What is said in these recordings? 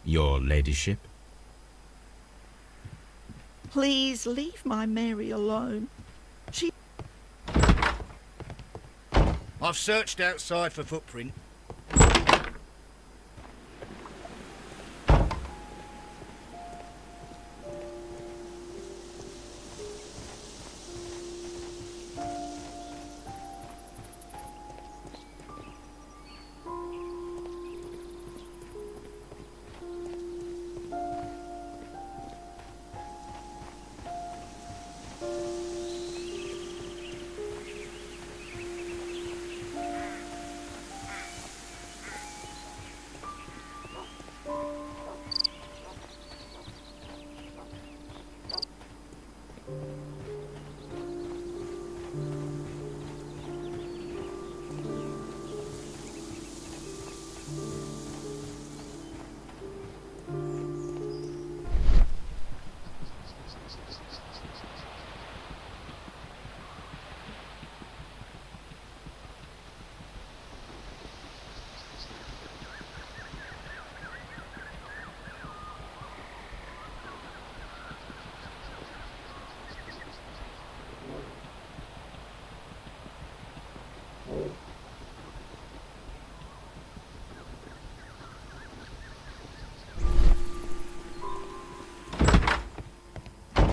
Your ladyship? Please leave my Mary alone. She... I've searched outside for footprint.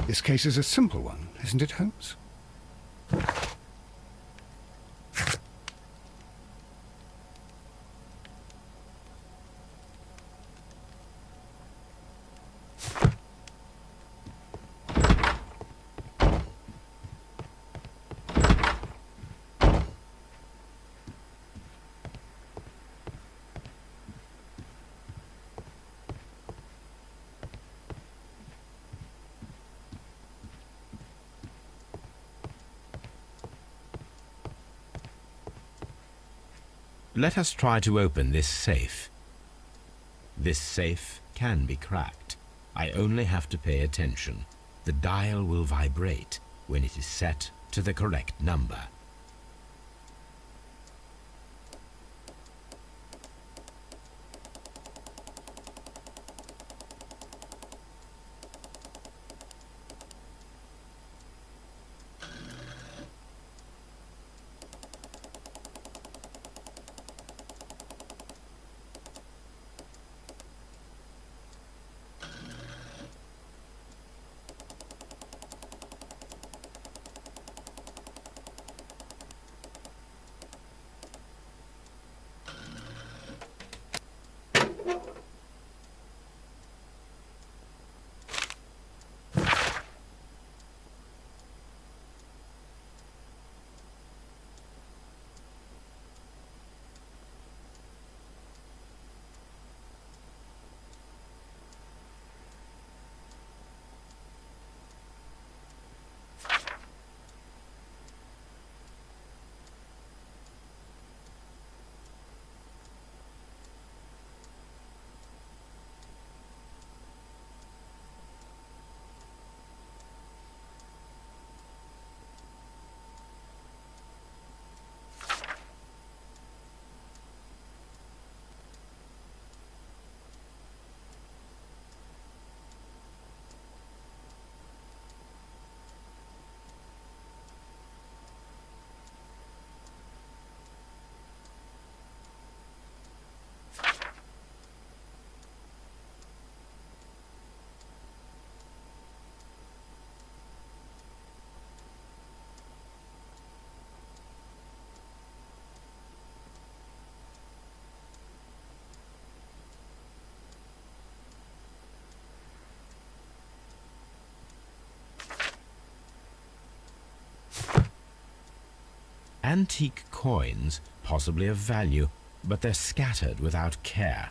This case is a simple one, isn't it, Holmes? Let us try to open this safe. This safe can be cracked. I only have to pay attention. The dial will vibrate when it is set to the correct number. Antique coins, possibly of value, but they're scattered without care.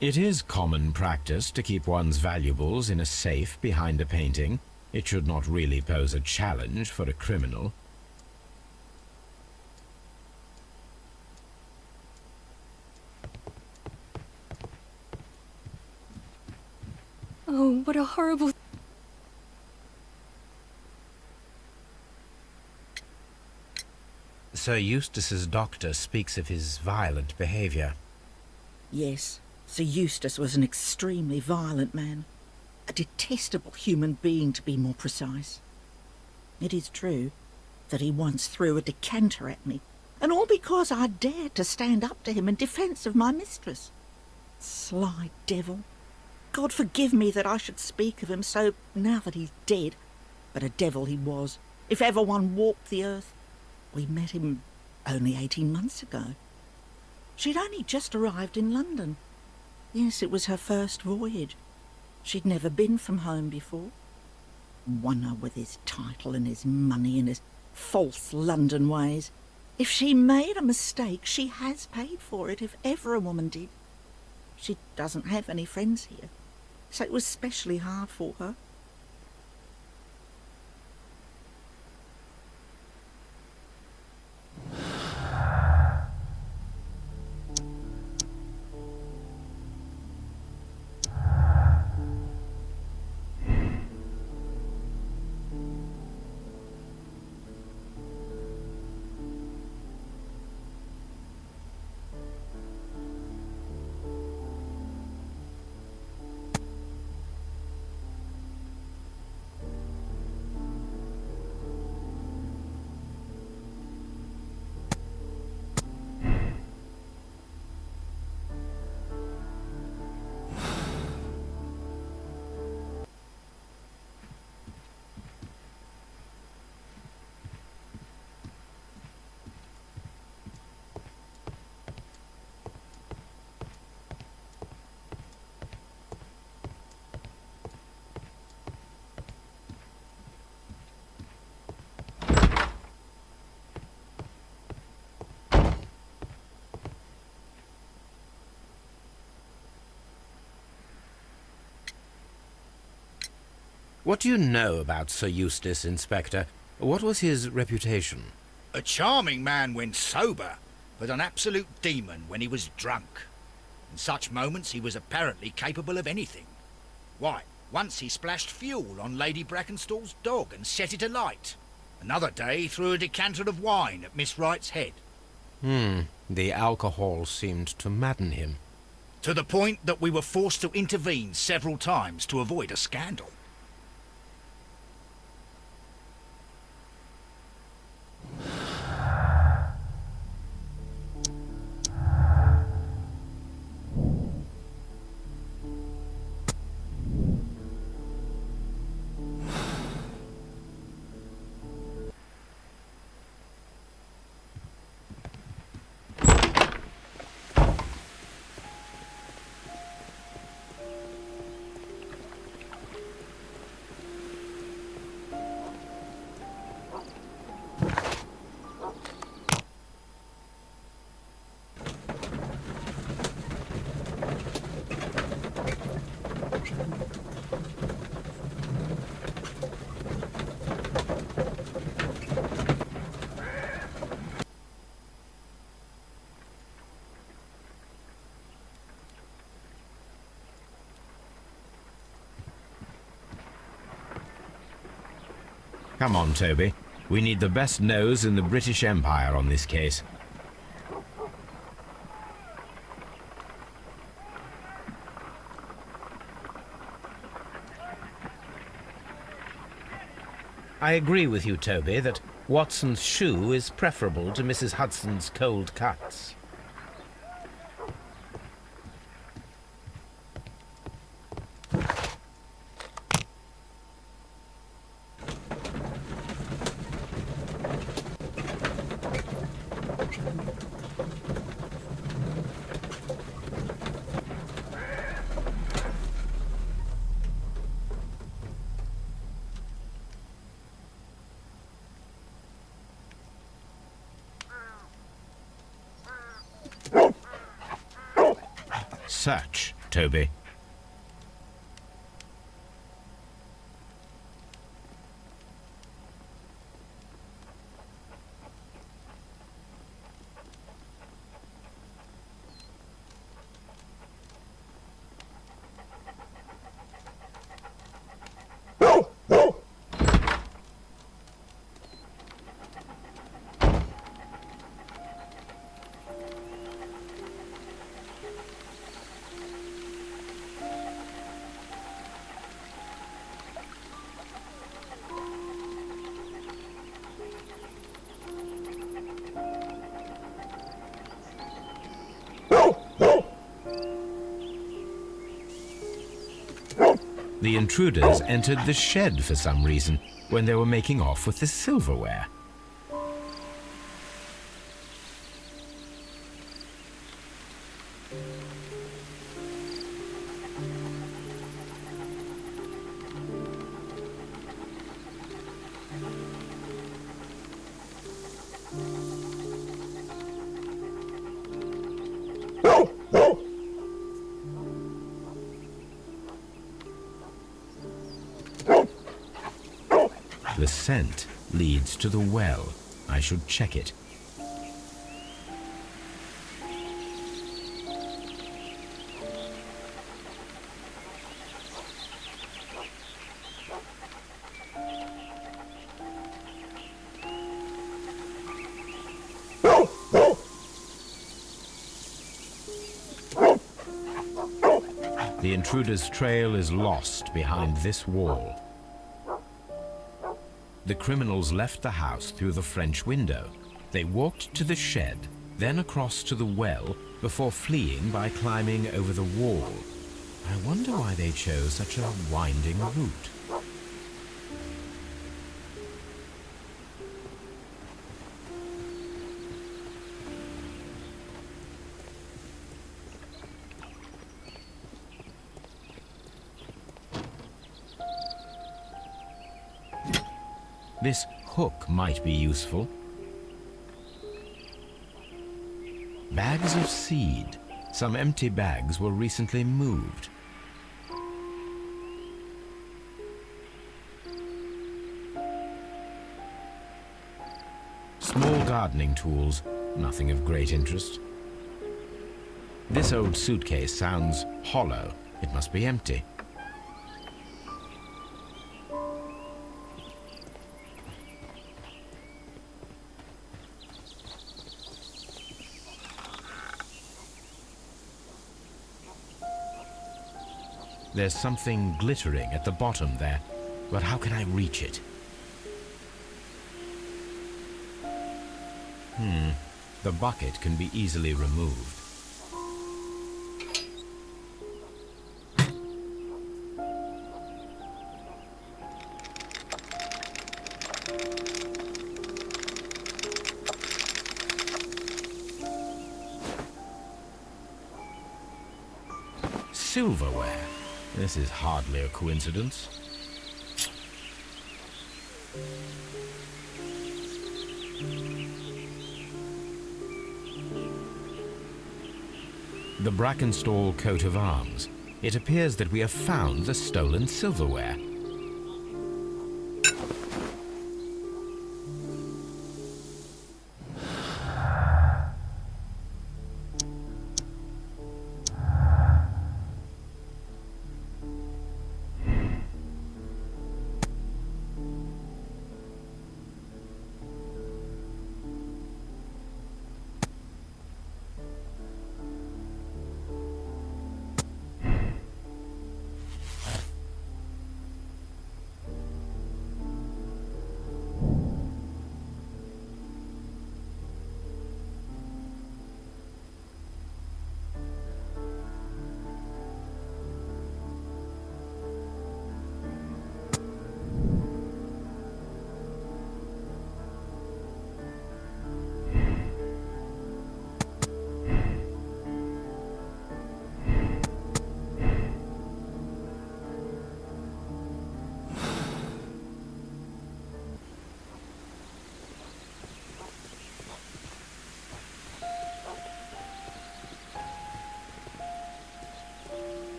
It is common practice to keep one's valuables in a safe behind a painting. It should not really pose a challenge for a criminal. Oh, what a horrible... Sir Eustace's doctor speaks of his violent behavior. Yes, Sir Eustace was an extremely violent man. A detestable human being, to be more precise. It is true that he once threw a decanter at me, and all because I dared to stand up to him in defence of my mistress. Sly devil. God forgive me that I should speak of him so now that he's dead, but a devil he was, if ever one walked the earth. We met him only 18 months ago. She'd only just arrived in London. Yes, it was her first voyage. She'd never been from home before. Wonder with his title and his money and his false London ways. If she made a mistake, she has paid for it, if ever a woman did. She doesn't have any friends here, so it was specially hard for her. What do you know about Sir Eustace, Inspector? What was his reputation? A charming man when sober, but an absolute demon when he was drunk. In such moments he was apparently capable of anything. Why, once he splashed fuel on Lady Brackenstall's dog and set it alight. Another day he threw a decanter of wine at Miss Wright's head. The alcohol seemed to madden him. To the point that we were forced to intervene several times to avoid a scandal. Come on, Toby. We need the best nose in the British Empire on this case. I agree with you, Toby, that Watson's shoe is preferable to Mrs. Hudson's cold cuts. Search, Toby. The intruders entered the shed for some reason when they were making off with the silverware. The scent leads to the well. I should check it. The intruder's trail is lost behind this wall. The criminals left the house through the French window. They walked to the shed, then across to the well, before fleeing by climbing over the wall. I wonder why they chose such a winding route. This hook might be useful. Bags of seed. Some empty bags were recently moved. Small gardening tools, nothing of great interest. This old suitcase sounds hollow. It must be empty. There's something glittering at the bottom there, but how can I reach it? The bucket can be easily removed. Silverware. This is hardly a coincidence. The Brackenstall coat of arms. It appears that we have found the stolen silverware.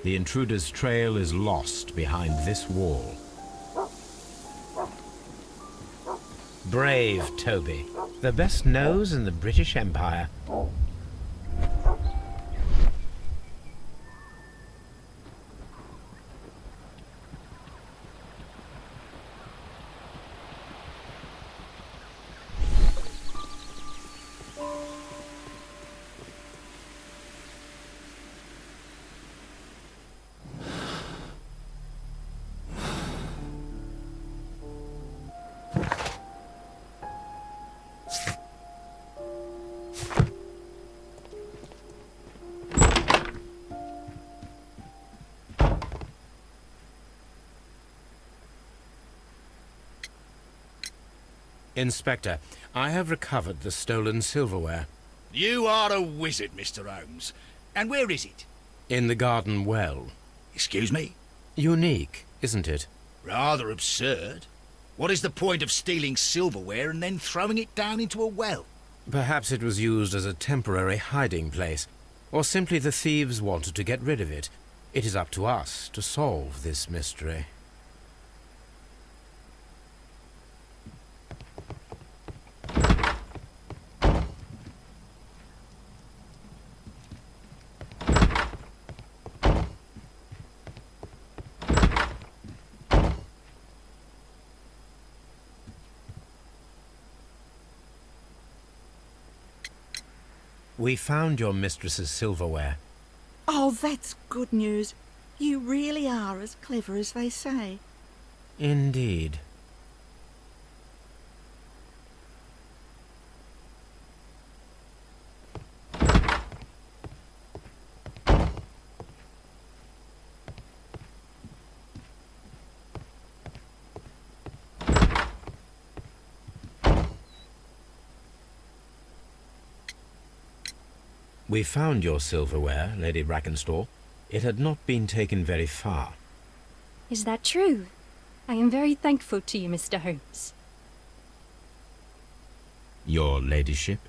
The intruder's trail is lost behind this wall. Brave Toby, the best nose in the British Empire. Inspector, I have recovered the stolen silverware. You are a wizard, Mr. Holmes. And where is it? In the garden well. Excuse me? Unique, isn't it? Rather absurd. What is the point of stealing silverware and then throwing it down into a well? Perhaps it was used as a temporary hiding place, or simply the thieves wanted to get rid of it. It is up to us to solve this mystery. We found your mistress's silverware. Oh, that's good news. You really are as clever as they say. Indeed. We found your silverware, Lady Brackenstall. It had not been taken very far. Is that true? I am very thankful to you, Mr. Holmes. Your ladyship?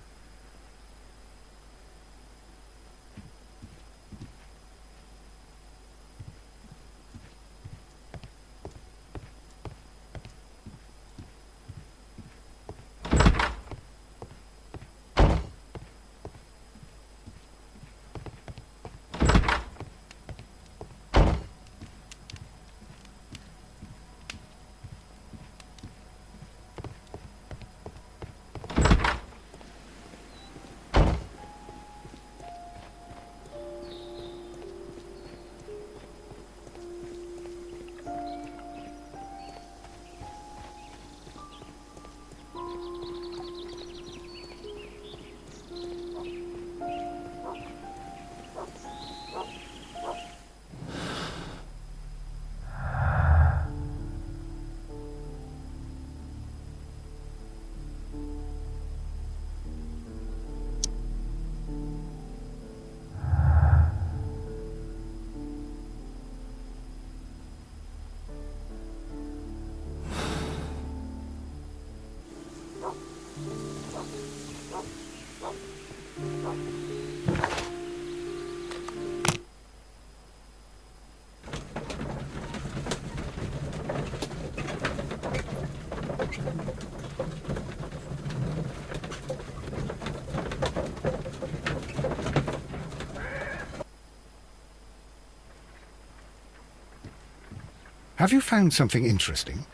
Have you found something interesting?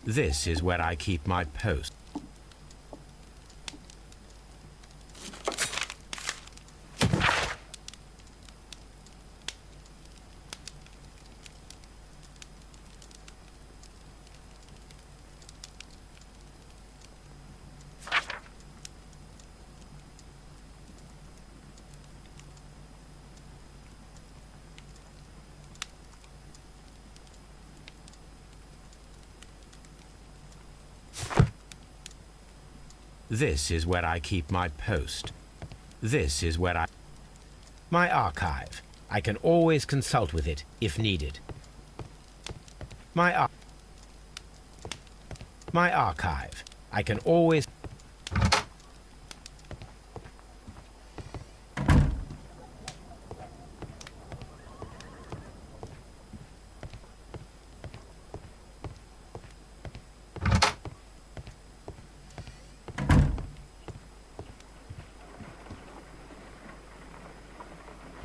This is where I keep my post. This is where I keep my post. This is where I... My archive. I can always consult with it, if needed. My archive. I can always...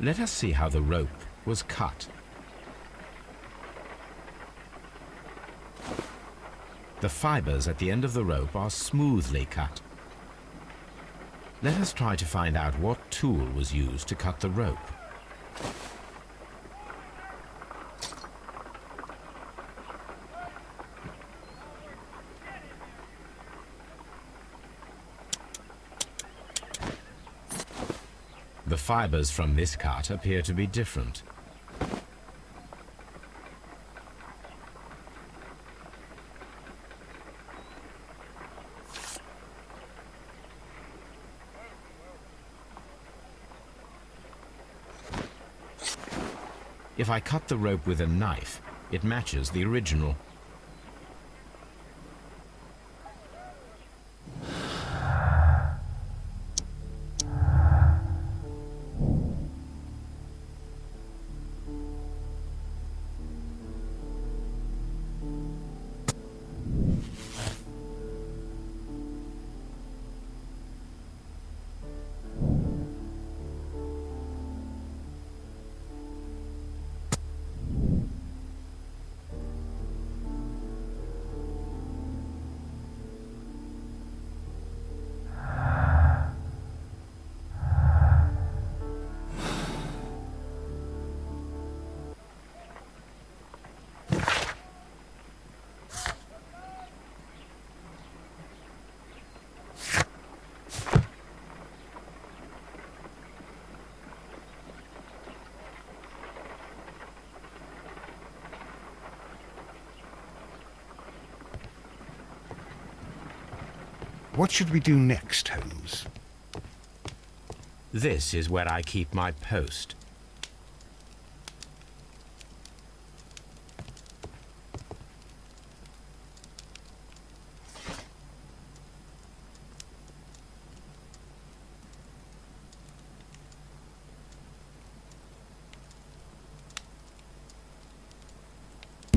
Let us see how the rope was cut. The fibers at the end of the rope are smoothly cut. Let us try to find out what tool was used to cut the rope. The fibers from this cut appear to be different. If I cut the rope with a knife, it matches the original. What should we do next, Holmes? This is where I keep my post.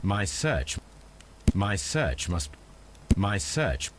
My search must... My search...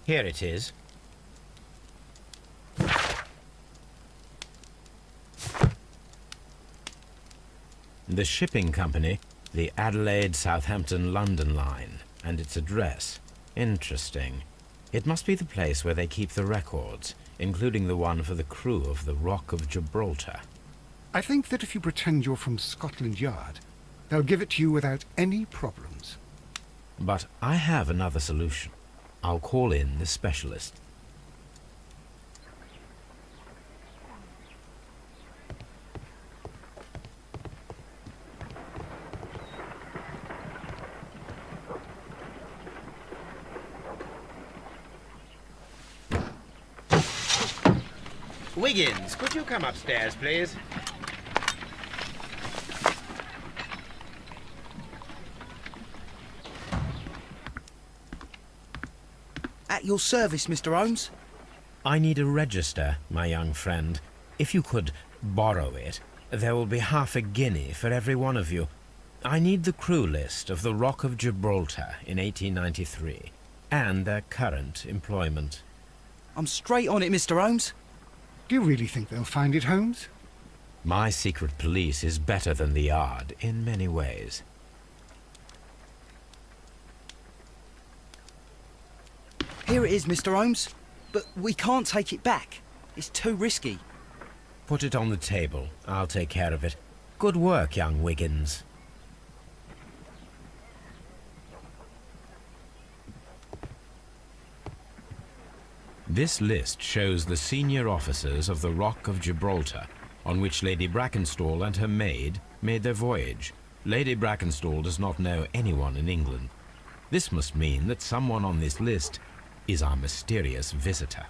Here it is. The shipping company, the Adelaide, Southampton, London line, and its address. Interesting. It must be the place where they keep the records, including the one for the crew of the Rock of Gibraltar. I think that if you pretend you're from Scotland Yard, they'll give it to you without any problems. But I have another solution. I'll call in the specialist. Wiggins, could you come upstairs, please? At your service, Mr. Holmes. I need a register, my young friend. If you could borrow it, there will be half a guinea for every one of you. I need the crew list of the Rock of Gibraltar in 1893, and their current employment. I'm straight on it, Mr. Holmes. Do you really think they'll find it, Holmes? My secret police is better than the Yard in many ways. Here it is, Mr. Holmes. But we can't take it back. It's too risky. Put it on the table. I'll take care of it. Good work, young Wiggins. This list shows the senior officers of the Rock of Gibraltar, on which Lady Brackenstall and her maid made their voyage. Lady Brackenstall does not know anyone in England. This must mean that someone on this list is our mysterious visitor.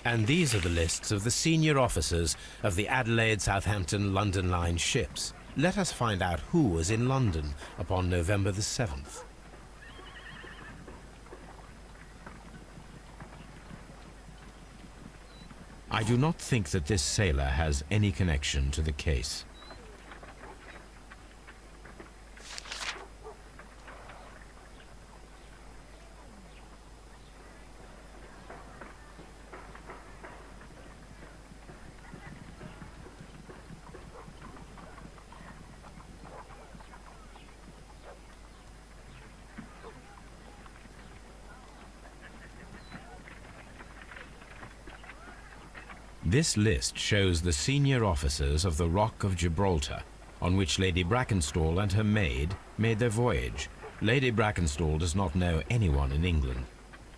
And these are the lists of the senior officers of the Adelaide, Southampton, London line ships. Let us find out who was in London upon November the 7th. I do not think that this sailor has any connection to the case. This list shows the senior officers of the Rock of Gibraltar, on which Lady Brackenstall and her maid made their voyage. Lady Brackenstall does not know anyone in England.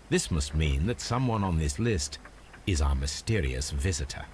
This must mean that someone on this list is our mysterious visitor.